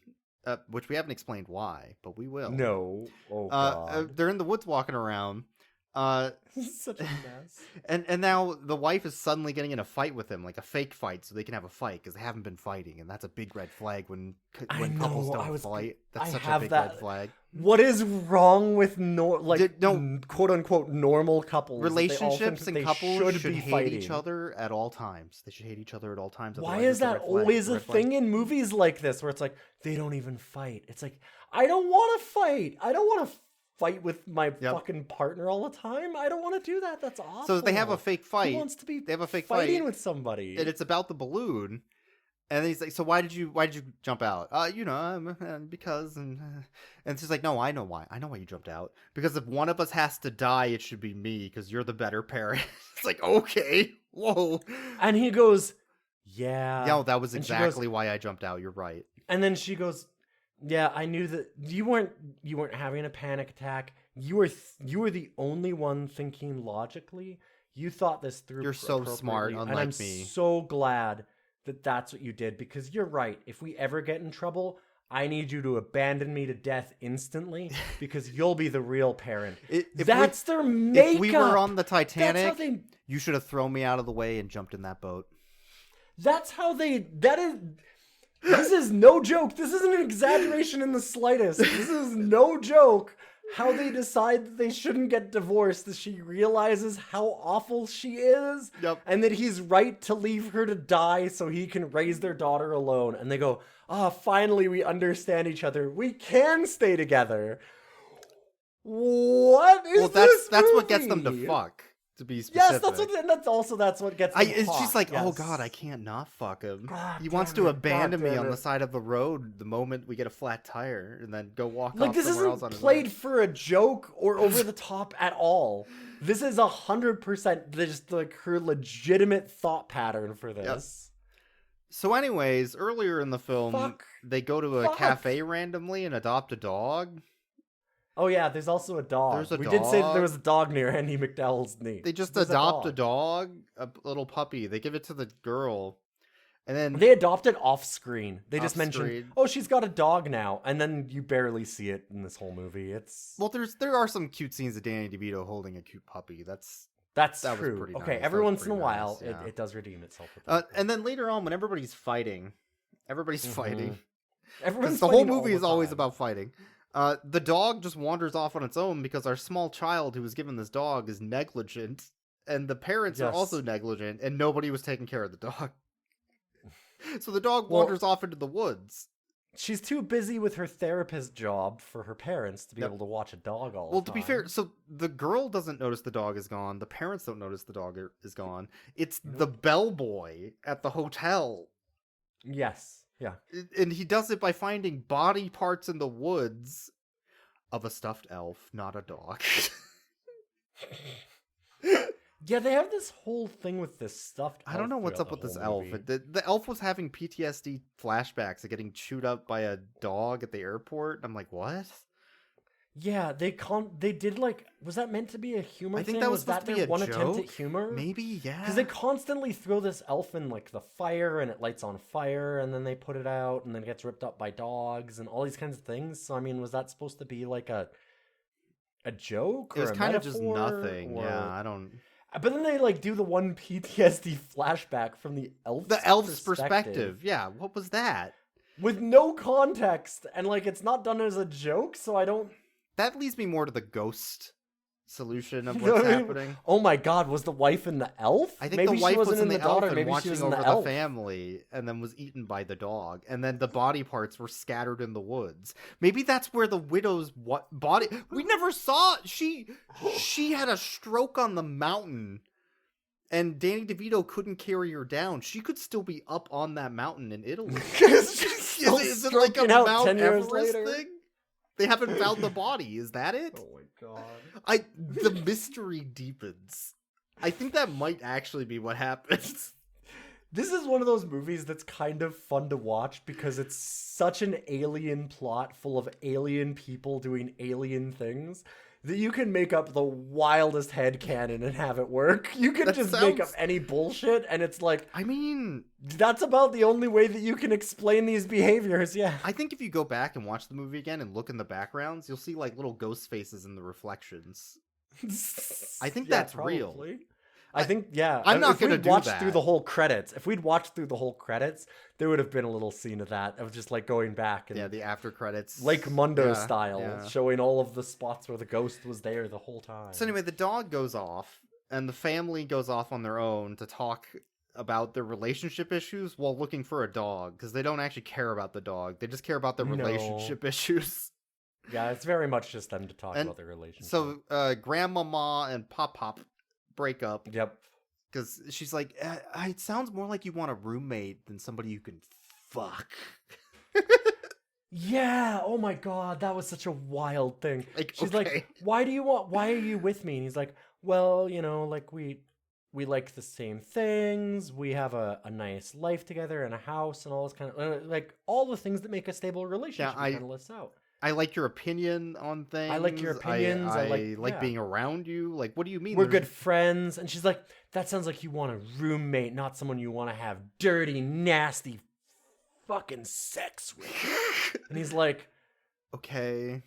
which we haven't explained why, but we will. No. Oh, God. They're in the woods walking around. Such a mess. And now the wife is suddenly getting in a fight with him, like a fake fight, so they can have a fight because they haven't been fighting, and that's a big red flag when couples don't fight. That's such a big red flag. What is wrong with quote unquote normal couples? Relationships and couples should be hate fighting each other at all times. They should hate each other at all times. Why otherwise is it's a that red flag. always a Red flag. thing in movies like this, where it's like they don't even fight? It's like, I don't want to fight. I don't want to fight with my fucking partner all the time. I don't want to do that. That's awful. So they have a fake fight. Who wants to be they have a fake fighting fight with somebody, and it's about the balloon. And he's like, "So why did you jump out?" Because and she's like, "No, I know why. I know why you jumped out. Because if one of us has to die, it should be me. Because you're the better parent." It's like, okay, whoa. And he goes, "Yeah, No, that was And she exactly goes- why I jumped out. You're right." And then she goes, "Yeah, I knew that you weren't having a panic attack. You were the only one thinking logically. You thought this through. You're so smart, appropriately, unlike and I'm me. so glad that that's what you did, because you're right. If we ever get in trouble, I need you to abandon me to death instantly, because you'll be the real parent." That's their makeup. If we were on the That's how Titanic, they. you should have thrown me out of the way and jumped in that boat. That's how they. That is. This is no joke. This isn't an exaggeration in the slightest. This is no joke. How they decide that they shouldn't get divorced, that she realizes how awful she is, and that he's right to leave her to die so he can raise their daughter alone. And they go, finally we understand each other. We can stay together. What is this that's what gets them to movie? fuck. To be specific. Yes, that's what gets them She's hot, like, yes. "Oh God, I can't not fuck him. God He wants damn to it, abandon God me damn on the it." side of the road the moment we get a flat tire, and then go walk Like, off this somewhere else isn't on his played own." for a joke or over the top at all. This is 100% just like her legitimate thought pattern for this. So, anyways, earlier in the film, they go to a cafe randomly and adopt a dog. Oh yeah, there's also a dog. There's a we did say that dog. there was a dog near Andy McDowell's knee. They just There's adopt a dog, a little puppy. They give it to the girl, and then They adopt it off screen. They just mention, Off-screen. "Oh, she's got a dog now," and then you barely see it in this whole movie. It's well, there are some cute scenes of Danny DeVito holding a cute puppy. that that's was true. pretty Okay, nice. every That was once in a pretty while, nice, yeah. it does redeem itself. And then later on, when everybody's fighting, Everyone's Because the whole fighting all movie the is always time. about fighting. The dog just wanders off on its own because our small child who was given this dog is negligent, and the parents are Yes. also negligent, and nobody was taking care of the dog. So the dog Well- wanders off into the woods. She's too busy with her therapist job for her parents to be able to watch a dog all the time. Well, to be fair, so the girl doesn't notice the dog is gone. The parents don't notice the dog is gone. It's the bellboy at the hotel. Yes. Yeah. And he does it by finding body parts in the woods of a stuffed elf, not a dog. Yeah, they have this whole thing with this stuffed elf. I don't know what's up with this elf. The elf was having PTSD flashbacks of getting chewed up by a dog at the airport. I'm like, what? Yeah, they did like, was that meant to be a humor I think thing? that was supposed to be their a one attempt at joke? humor? Maybe, yeah. Because they constantly throw this elf in like the fire and it lights on fire and then they put it out and then it gets ripped up by dogs and all these kinds of things. So I mean, was that supposed to be like a joke? It was kind of just metaphor, nothing. or... Yeah, I don't. But then they like do the one PTSD flashback from the elf's perspective. Yeah, what was that? With no context, and like it's not done as a joke, so I don't. That leads me more to the ghost solution of what's happening. Oh my god, was the wife in the elf? I think maybe the wife she wasn't was in the elf daughter, and maybe watching she was over in the elf. family, and then was eaten by the dog, and then the body parts were scattered in the woods. Maybe that's where the widow's body. We never saw. She had a stroke on the mountain. And Danny DeVito couldn't carry her down. She could still be up on that mountain in Italy. Is it like a Mount Everest thing? They haven't found the body. Is that it? Oh my god. The mystery deepens. I think that might actually be what happens. This is one of those movies that's kind of fun to watch because it's such an alien plot full of alien people doing alien things that you can make up the wildest headcanon and have it work. You can make up any bullshit, and it's like... I mean... That's about the only way that you can explain these behaviors, yeah. I think if you go back and watch the movie again and look in the backgrounds, you'll see, like, little ghost faces in the reflections. I think that's real. I think, yeah. I'm not going to do that. If we'd watched through the whole credits, there would have been a little scene of that, of just like going back and the after credits, Lake Mundo style, showing all of the spots where the ghost was there the whole time. So anyway, the dog goes off, and the family goes off on their own to talk about their relationship issues while looking for a dog, because they don't actually care about the dog; they just care about their relationship issues. Yeah, it's very much just them to talk about their relationship. So, Grandmama and Pop break up. Yep. Because she's like, it sounds more like you want a roommate than somebody you can fuck. Yeah. Oh my god, that was such a wild thing. Like, she's like, why are you with me? And he's like, well, you know, like we like the same things. We have a nice life together and a house and all this kind of like all the things that make a stable relationship. Kind of lists out. I like your opinion on things. I like your opinions. I like being around you. Like, what do you mean? We're good friends. And she's like, that sounds like you want a roommate, not someone you want to have dirty, nasty fucking sex with. And he's like, okay.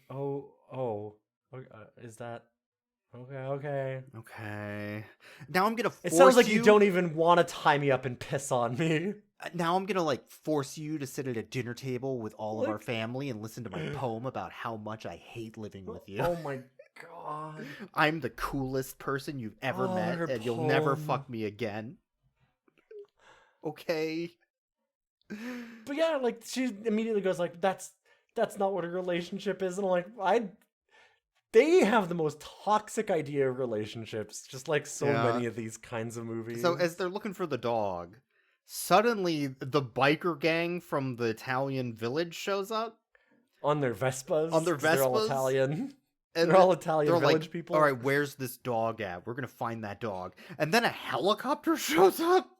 Is that... Okay. Now I'm gonna force you... It sounds like you don't even want to tie me up and piss on me. Now I'm gonna, like, force you to sit at a dinner table with all of our family and listen to my poem about how much I hate living with you. Oh my god. I'm the coolest person you've ever met, and you'll never fuck me again. Okay. But yeah, like, she immediately goes like, that's not what a relationship is. And I'm like, they have the most toxic idea of relationships, just like so many of these kinds of movies. So as they're looking for the dog, suddenly the biker gang from the Italian village shows up. On their Vespas. They're all Italian. And they're all Italian village people. All right, where's this dog at? We're going to find that dog. And then a helicopter shows up.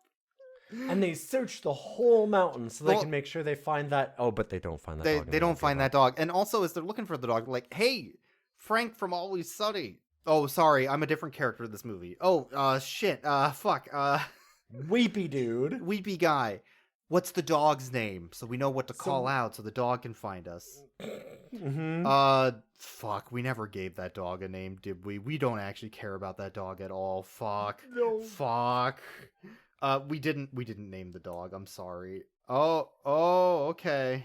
And they search the whole mountain so they can make sure they find that. Oh, but they don't find that dog. They don't find that dog. And also, as they're looking for the dog, like, hey, Frank from Always Sunny. Oh, sorry, I'm a different character in this movie. Oh, shit. Fuck. Weepy dude. Weepy guy. What's the dog's name? So we know what to call out so the dog can find us. Mm-hmm. Fuck. We never gave that dog a name, did we? We don't actually care about that dog at all. Fuck. No. Fuck. We didn't name the dog. I'm sorry. Oh, okay.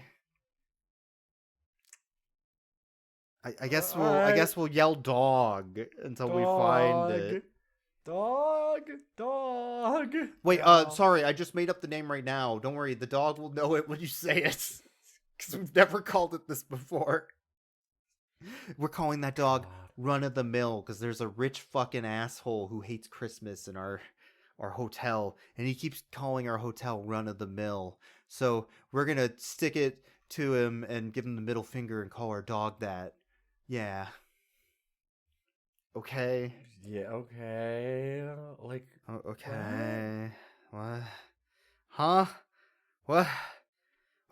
I guess we'll yell dog until we find it. Dog. Wait, sorry, I just made up the name right now. Don't worry, the dog will know it when you say it. because we've never called it this before. We're calling that dog Run of the Mill because there's a rich fucking asshole who hates Christmas in our hotel, and he keeps calling our hotel Run of the Mill. So we're gonna stick it to him and give him the middle finger and call our dog that. Yeah. Okay. Yeah, okay. Like, okay. What? Huh? What?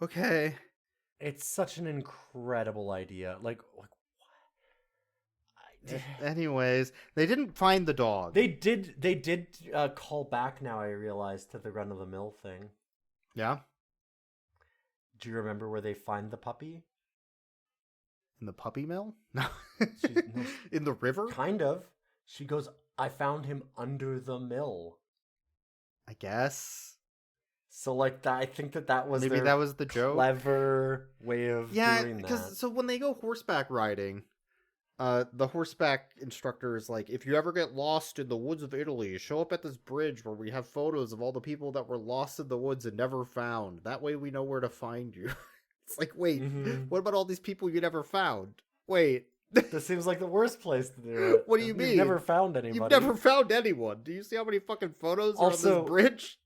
Okay. It's such an incredible idea. Like what? Anyways, they didn't find the dog. They did call back now, I realized, to the run of the mill thing. Yeah? Do you remember where they find the puppy? In the puppy mill? No. No. In the river? Kind of. She goes, I found him under the mill. I guess. So, like, that, I think that was maybe that was the joke. Clever way of doing that. Yeah, because so when they go horseback riding, the horseback instructor is like, if you ever get lost in the woods of Italy, show up at this bridge where we have photos of all the people that were lost in the woods and never found. That way we know where to find you. It's like, wait, what about all these people you never found? Wait. This seems like the worst place to do it. What do you mean? You've never found anybody. You've never found anyone. Do you see how many fucking photos are on this bridge?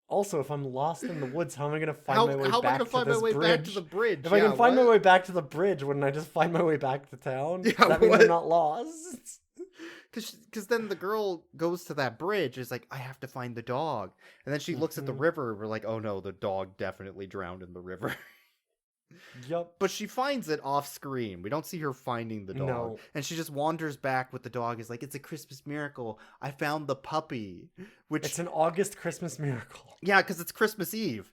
Also, if I'm lost in the woods, how am I going to find my way back to this bridge? How am I going to find my way back to the bridge? If I can find my way back to the bridge, wouldn't I just find my way back to town? Yeah, that means I'm not lost? Because then the girl goes to that bridge, is like, I have to find the dog. And then she looks at the river, we're like, oh no, the dog definitely drowned in the river. Yep. But she finds it off screen. We don't see her finding the dog. No. And she just wanders back with the dog. Is like, it's a Christmas miracle. I found the puppy. Which it's an August Christmas miracle. Yeah, because it's Christmas Eve.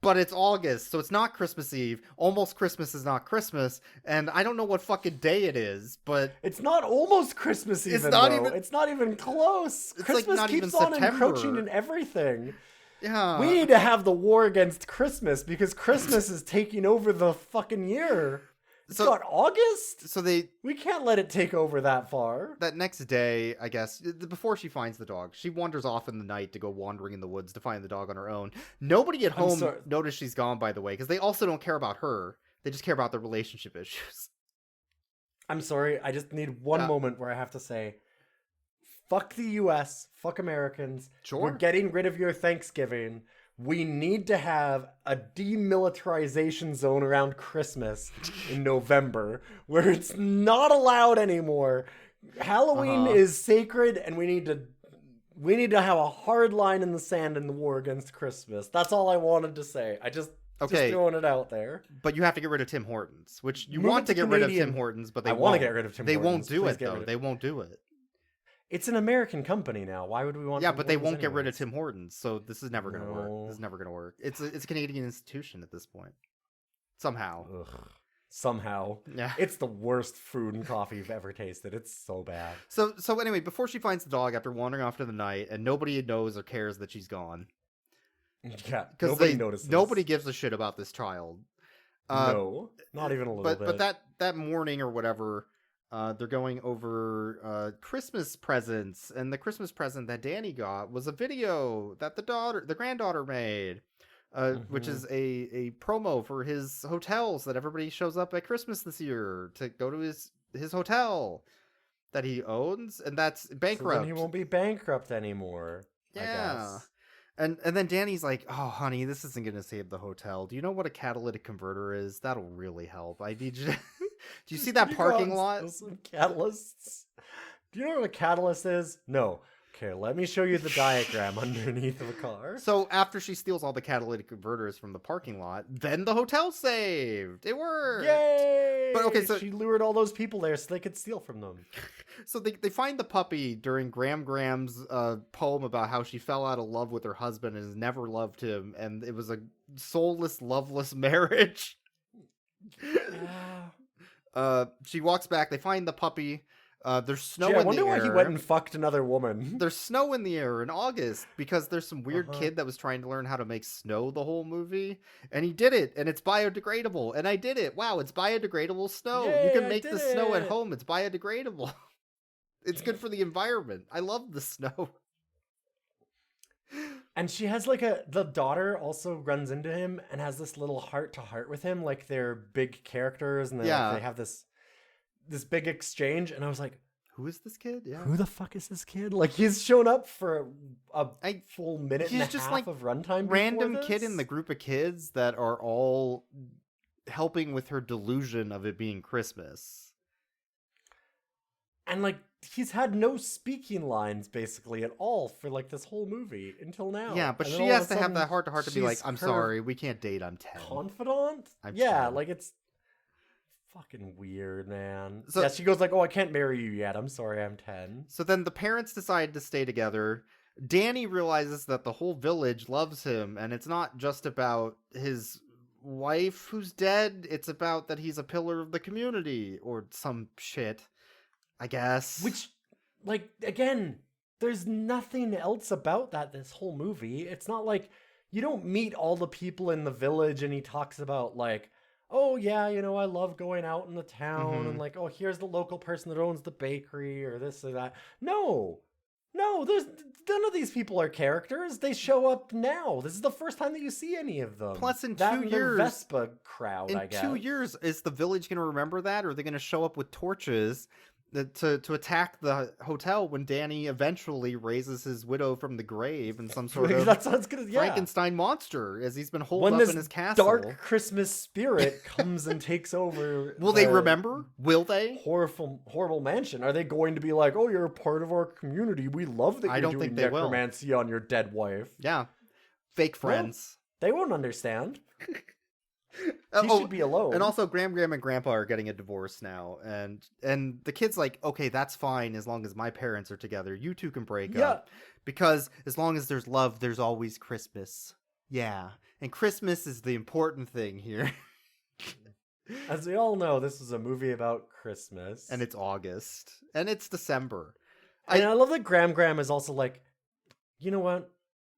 But it's August, so it's not Christmas Eve. Almost Christmas is not Christmas. And I don't know what fucking day it is, but... It's not almost Christmas even, It's not even close. It's Christmas like not keeps even on September. encroaching in everything. Yeah. We need to have the war against Christmas because Christmas is taking over the fucking year. It's got August? So we can't let it take over that far. That next day, I guess, before she finds the dog, she wanders off in the night to go wandering in the woods to find the dog on her own. Nobody at home noticed she's gone, by the way, because they also don't care about her. They just care about their relationship issues. I'm sorry, I just need one moment where I have to say, fuck the US, fuck Americans. Sure. We're getting rid of your Thanksgiving. We need to have a demilitarization zone around Christmas in November where it's not allowed anymore. Halloween is sacred, and we need to have a hard line in the sand in the war against Christmas. That's all I wanted to say. Just throwing it out there. But you have to get rid of Tim Hortons, which you want to get rid of Tim Hortons, but they want to get rid of Tim Hortons. They won't do it, though. They won't do it. It's an American company now. Why would we want? Yeah, but they won't get rid of Tim Hortons, so this is never going to work. This is never going to work. It's a Canadian institution at this point. Somehow. Somehow. Yeah. It's the worst food and coffee you've ever tasted. It's so bad. So anyway, before she finds the dog after wandering off to the night, and nobody knows or cares that she's gone. Yeah, nobody notices. Nobody gives a shit about this child. No, not even a little bit. But that morning or whatever... they're going over Christmas presents, and the Christmas present that Danny got was a video that the granddaughter made, which is a promo for his hotels that everybody shows up at Christmas this year to go to his hotel that he owns, and that's bankrupt. So then he won't be bankrupt anymore. Yeah. I guess. And then Danny's like, oh, honey, this isn't going to save the hotel. Do you know what a catalytic converter is? That'll really help. I need you to... Do you see that parking lot? Some catalysts. Do you know what a catalyst is? No. Okay, let me show you the diagram underneath of a car. So after she steals all the catalytic converters from the parking lot, then the hotel saved. It worked. Yay! But okay, so she lured all those people there so they could steal from them. So they find the puppy during Graham's poem about how she fell out of love with her husband and has never loved him, and it was a soulless, loveless marriage. She walks back. They find the puppy. There's snow in the air. I wonder why he went and fucked another woman. There's snow in the air in August because there's some weird kid that was trying to learn how to make snow the whole movie. And he did it, and it's biodegradable. And I did it. Wow, it's biodegradable snow. Yay, you can make the snow at home. It's biodegradable. It's good for the environment. I love the snow. And she has like the daughter also runs into him and has this little heart to heart with him, like they're big characters and they have this big exchange. And I was like, who is this kid? Yeah. Who the fuck is this kid? Like he's shown up for a full minute and a just half like of runtime. Random kid in the group of kids that are all helping with her delusion of it being Christmas. And like he's had no speaking lines basically at all for like this whole movie until now. Yeah, but she has to have that heart to heart to be like, I'm sorry, we can't date, I'm 10. Confidant? I'm 10. Like it's fucking weird, man. So, she goes like, oh, I can't marry you yet. I'm sorry, I'm 10. So then the parents decide to stay together. Danny realizes that the whole village loves him, and it's not just about his wife who's dead, it's about that he's a pillar of the community, or some shit, I guess. Which, like, again, there's nothing else about that this whole movie. It's not like you don't meet all the people in the village and he talks about like, oh yeah, I love going out in the town and like, oh, here's the local person that owns the bakery or this or that. No, there's none of these people are characters. They show up now. This is the first time that you see any of them. Plus, in that 2 years, the Vespa crowd. I guess. In 2 years, is the village going to remember that, or are they going to show up with torches to attack the hotel when Danny eventually raises his widow from the grave in some sort of Frankenstein monster as he's been holed up in his castle? Dark Christmas spirit comes and takes over. Will they remember? Will they? Horrible mansion. Are they going to be like, oh, you're a part of our community. We love that you're doing necromancy on your dead wife. Yeah. Fake friends. No, they won't understand. He should be alone. And also, Graham and Grandpa are getting a divorce now, and the kid's like, okay, that's fine as long as my parents are together. You two can break up, because as long as there's love, there's always Christmas. Yeah, and Christmas is the important thing here. As we all know, this is a movie about Christmas, and it's August, and it's December. And I love that Graham is also like, you know what?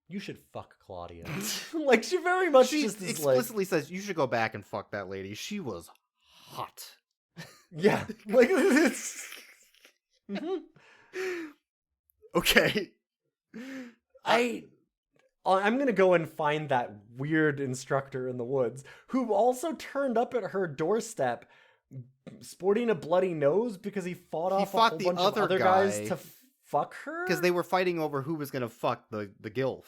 You should fuck Claudia. Like, she very much just explicitly says, you should go back and fuck that lady. She was hot. Yeah. Like, it's... Okay. I'm going to go and find that weird instructor in the woods who also turned up at her doorstep sporting a bloody nose because he fought a whole bunch of other guys to fuck her? Because they were fighting over who was going to fuck the gilf.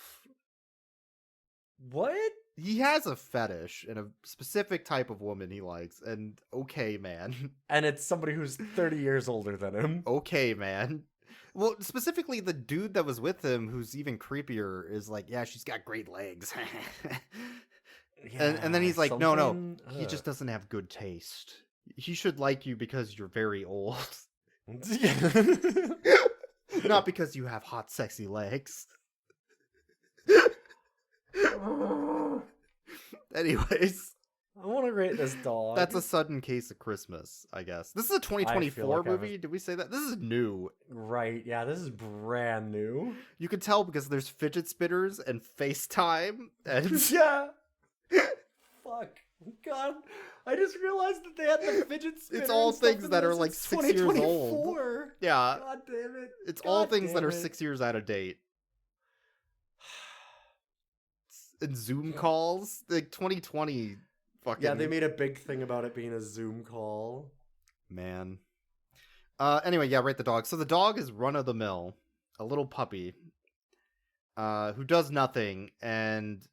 What? He has a fetish and a specific type of woman he likes, and okay, man. And it's somebody who's 30 years older than him. Okay, man. Well, specifically the dude that was with him, who's even creepier, is like, yeah, she's got great legs. And then he's like, no, he just doesn't have good taste. He should like you because you're very old. Not because you have hot, sexy legs. Anyways. I want to rate this dog. That's a sudden case of Christmas, I guess. This is a 2024 movie. Did we say that? This is new. Right. Yeah, this is brand new. You can tell because there's fidget spinners and FaceTime. And yeah. Fuck. God. I just realized that they had the fidget spinner. It's all things that are like 6 years old. Yeah. God damn it. It's all things that are 6 years out of date. And Zoom calls. Like 2020 fucking... Yeah, they made a big thing about it being a Zoom call. Man. Anyway, yeah, rate the dog. So the dog is run-of-the-mill. A little puppy. Who does nothing and...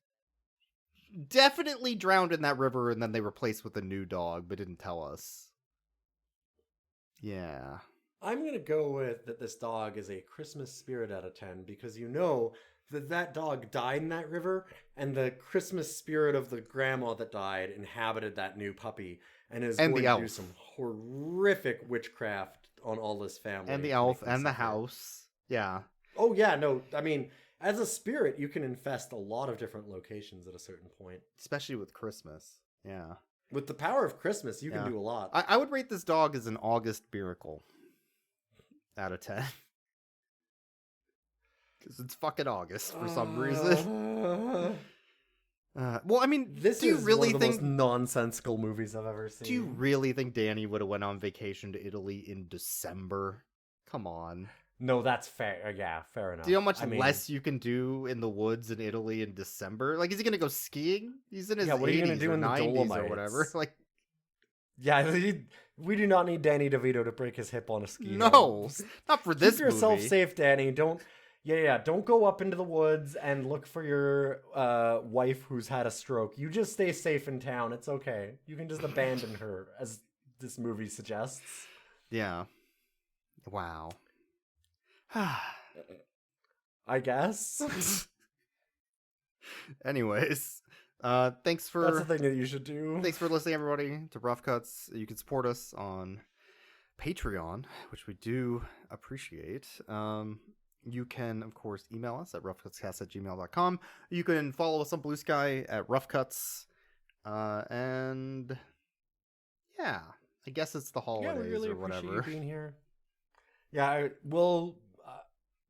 definitely drowned in that river, and then they replaced with a new dog, but didn't tell us. Yeah. I'm going to go with that this dog is a Christmas spirit out of 10, because you know that dog died in that river, and the Christmas spirit of the grandma that died inhabited that new puppy, and is going to do some horrific witchcraft on all this family. And the elf, and the house. Yeah. Oh, yeah, no, I mean... as a spirit, you can infest a lot of different locations at a certain point. Especially with Christmas. Yeah. With the power of Christmas, you can do a lot. I would rate this dog as an August miracle. Out of 10. Because it's fucking August for some reason. Well, I mean, this do you is really one of the think... most nonsensical movies I've ever seen. Do you really think Danny would have went on vacation to Italy in December? Come on. No, that's fair. Yeah, fair enough. Do you know how much less you can do in the woods in Italy in December? Like, is he gonna go skiing? He's in his 80s what are you gonna do or in the 90s Dolomites? or whatever. Like, yeah, we do not need Danny DeVito to break his hip on a ski. No, not for this Keep yourself movie. safe, Danny. Don't go up into the woods and look for your wife who's had a stroke. You just stay safe in town. It's okay. You can just abandon her, as this movie suggests. Yeah. Wow. I guess. Anyways, thanks for... That's the thing that you should do. Thanks for listening, everybody, to Rough Cuts. You can support us on Patreon, which we do appreciate. You can, of course, email us at roughcutscast@gmail.com. You can follow us on Blue Sky at Rough Cuts. And yeah, I guess it's the holidays we really or appreciate whatever. you being here. Yeah, will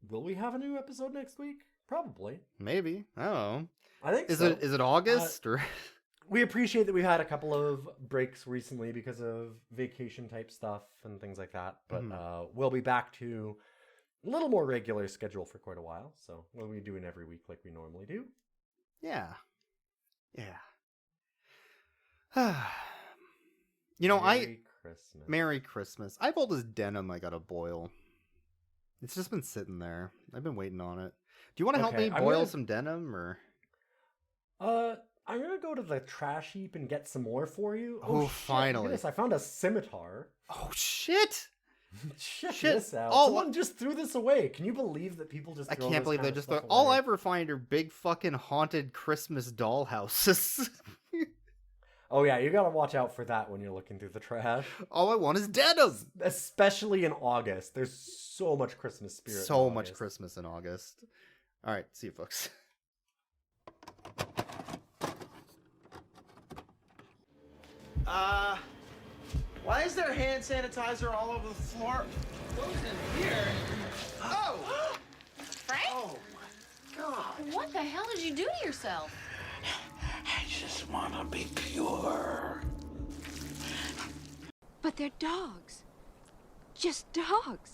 we have a new episode next week? Probably. Maybe. I don't know. I think is so. Is it August or? We appreciate that we've had a couple of breaks recently because of vacation type stuff and things like that. But we'll be back to a little more regular schedule for quite a while. So we'll be doing every week like we normally do. Yeah. You know, Christmas. Merry Christmas. I have all this denim I gotta boil. It's just been sitting there. I've been waiting on it. Do you want to help me boil some denim or? I'm gonna go to the trash heap and get some more for you. Oh, finally! Goodness, I found a scimitar. Oh shit! Check this out. Oh, someone just threw this away. Can you believe that people just? I throw can't believe they just throw. All I ever find are big fucking haunted Christmas doll houses. Oh yeah, you gotta watch out for that when you're looking through the trash. All I want is denim. Especially in August. There's so much Christmas spirit. So much Christmas in August. All right, see you folks. Why is there hand sanitizer all over the floor? What was in here? Oh! Frank? Oh my God. What the hell did you do to yourself? I just want to be pure. But they're dogs. Just dogs.